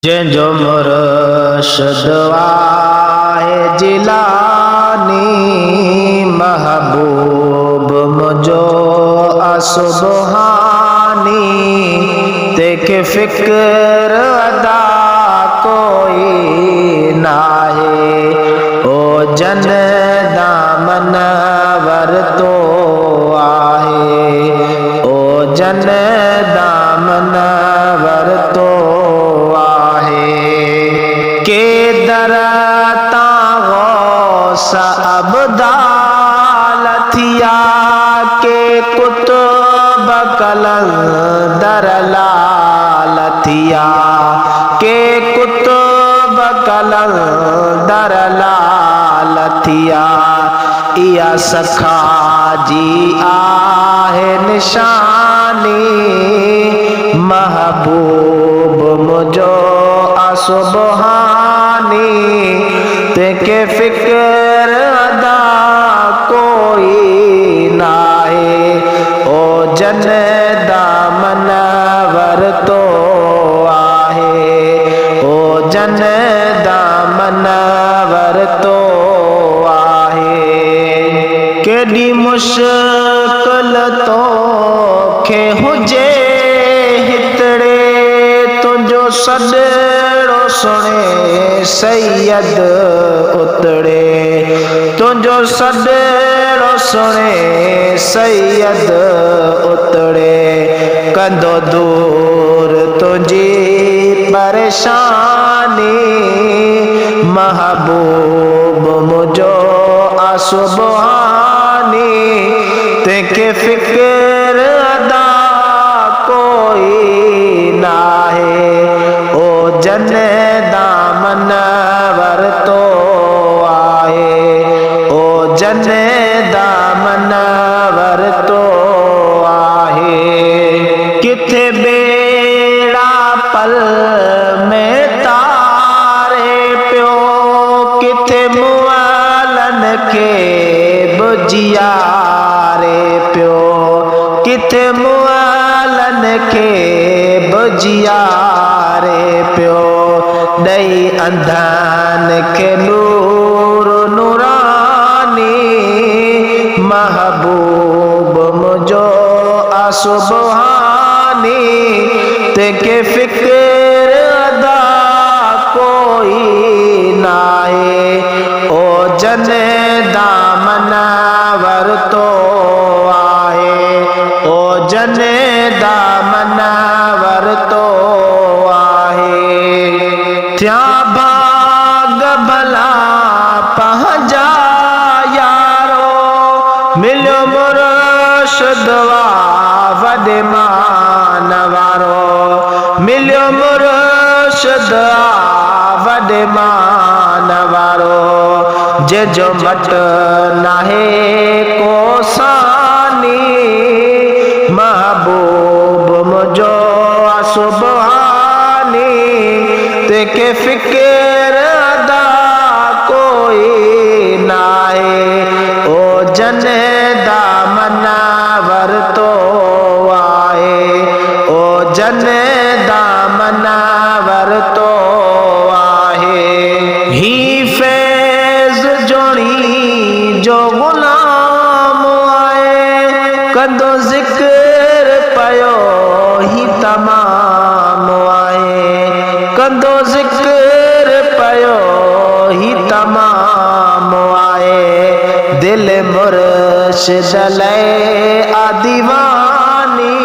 जंहिंजो मुर्शिद आहे जिलानी महबूब मुंहिंजो असुबहानी तंहिंखे फ़िक्र अदा कोई नाहे ओ जन दामन वरतो आहे ओ जन दामन वरतो के दर गौस अब्दाल थिया के कुतुब कलंदर लाल थिया के कुतुब कलंदर लाल थिया इया सखा जी आहे निशानी महबूब मुंहिंजो सुबहानी तंहिंखे फ़िक्र अदा कोई नाहे ओ जन दामन वरतो आहे ओ जन दामन वरतो आहे केॾी मुश्किल तोखे हुजे हितड़े तुंहिंजो सॾड़ो सुणे सैयद उतड़े तुंहिंजो सॾड़ो सुणे सैयद उतड़े कंदो दूर तुंहिंजी परेशानी महबूब मुंहिंजो असुबहानी तंहिंखे फ़िक्र अदा कोई नाहे ओ जन दामन वरतो आहे ओ जन दामन वरतो आहे किथे बेड़ा पल में तारे पियो किथे मुआलन खे बुझियारे पियो किथे मुआलन खे बुझियारे पियो ॾई अंधन खे नूर नूरानी महबूब मुंहिंजो असुबहानी तंहिंखे फ़िक्र अदा कोई नाहे ओ जन दामन वरतो आहे ओ जन दामन वरतो थिया भाग भला पंहिंजा यारो मिलियो मुर्शिद वॾे मान वारो मिलियो मुर्शिद वॾे मान वारो जंहिंजो मट नाहे को सानी महबूब मुंहिंजो असुबहानी तंहिंखे फ़िक्र अदा कोई नाहे ओ जन दामन वरतो आहे ओ जन दामन वरतो आहे ही फैज़ जोणी जो ग़ुलाम आहे कंदो ज़िक्र पयो ही तमाम आहे कंदो ज़िक्र पयो ही तमाम आहे दिल मुर्शिद लय आ दीवानी